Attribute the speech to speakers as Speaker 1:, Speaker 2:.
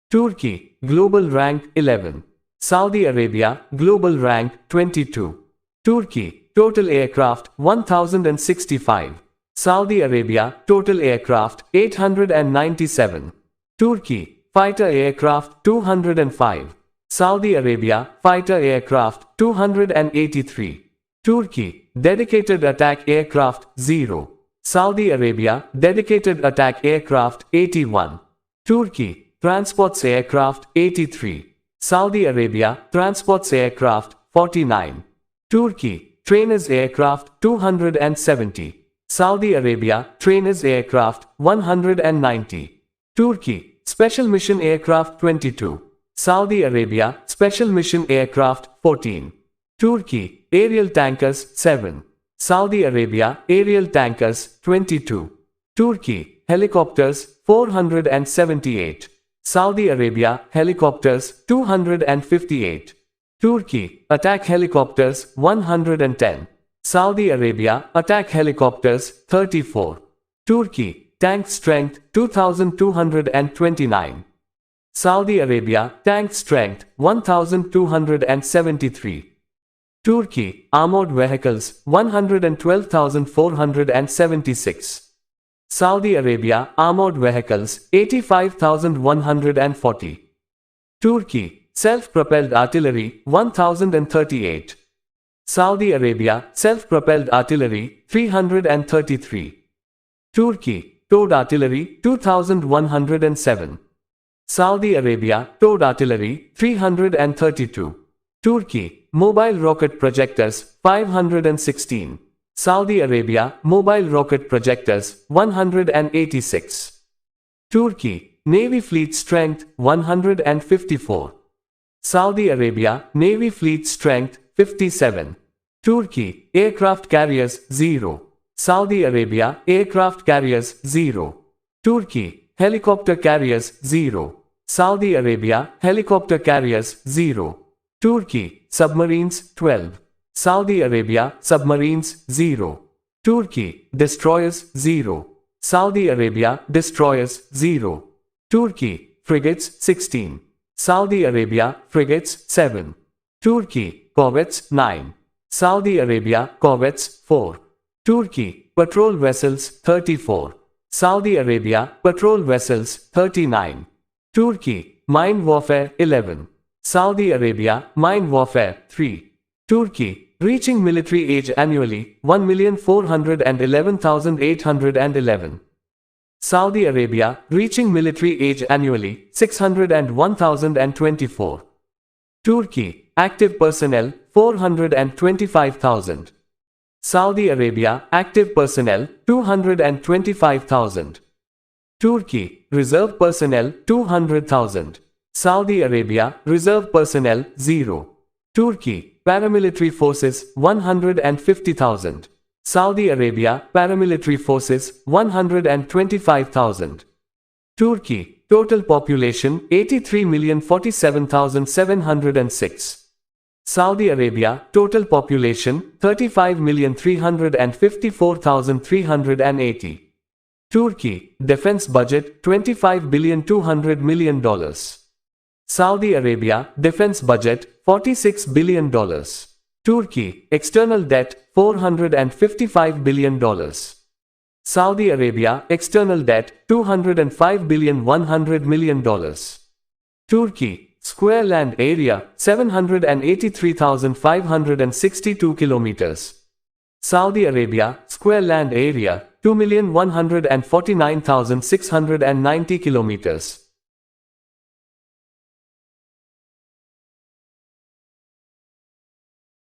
Speaker 1: Turkey, global rank 11. Saudi Arabia, global rank 22. Turkey, total aircraft 1065. Saudi Arabia, total aircraft 897. Turkey, fighter aircraft 205. Saudi Arabia, fighter aircraft 283. Turkey, dedicated attack aircraft 0. Saudi Arabia, dedicated attack aircraft 81. Turkey, transports aircraft 83. Saudi Arabia, transports aircraft 49. Turkey, trainers aircraft 270. Saudi Arabia, trainers aircraft 190. Turkey, special mission aircraft 22. Saudi Arabia, special mission aircraft 14. Turkey, aerial tankers 7. Saudi Arabia, aerial tankers 22. Turkey, helicopters 478. Saudi Arabia, helicopters 258. Turkey, attack helicopters 110. Saudi Arabia, attack helicopters 34. Turkey, tank strength 2229. Saudi Arabia, tank strength 1273. Turkey, armored vehicles 112,476. Saudi Arabia, armored vehicles 85,140. Turkey, self-propelled artillery 1038. Saudi Arabia, self-propelled artillery 333. Turkey, towed artillery 2107. Saudi Arabia, towed artillery 332. Turkey, mobile rocket projectors 516. Saudi Arabia, mobile rocket projectors 186. Turkey, Navy fleet strength 154. Saudi Arabia, Navy fleet strength 57. Turkey, aircraft carriers 0. Saudi Arabia, aircraft carriers 0. Turkey, helicopter carriers 0. Saudi Arabia, helicopter carriers 0. Turkey, submarines 12. Saudi Arabia, submarines 0. Turkey, destroyers 0. Saudi Arabia, destroyers 0. Turkey, frigates 16. Saudi Arabia, frigates 7. Turkey, corvettes 9. Saudi Arabia, corvettes 4. Turkey, patrol vessels 34. Saudi Arabia, patrol vessels 39. Turkey, mine warfare 11. Saudi Arabia, mine warfare 3. Turkey, reaching military age annually 1,411,811. Saudi Arabia, reaching military age annually 601,024. Turkey, active personnel 425,000. Saudi Arabia, active personnel 225,000. Turkey, reserve personnel 200,000. Saudi Arabia, reserve personnel 0. Turkey, paramilitary forces 150,000. Saudi Arabia, paramilitary forces 125,000. Turkey, total population 83,047,706. Saudi Arabia, total population 35,354,380. Turkey, defense budget $25,200,000,000. Saudi Arabia, defense budget $46 billion. Turkey, external debt $455 billion. Saudi Arabia, external debt $205,100,000,000. Turkey, square land area 783,562 kilometers. Saudi Arabia, square land area 2,149,690 kilometers.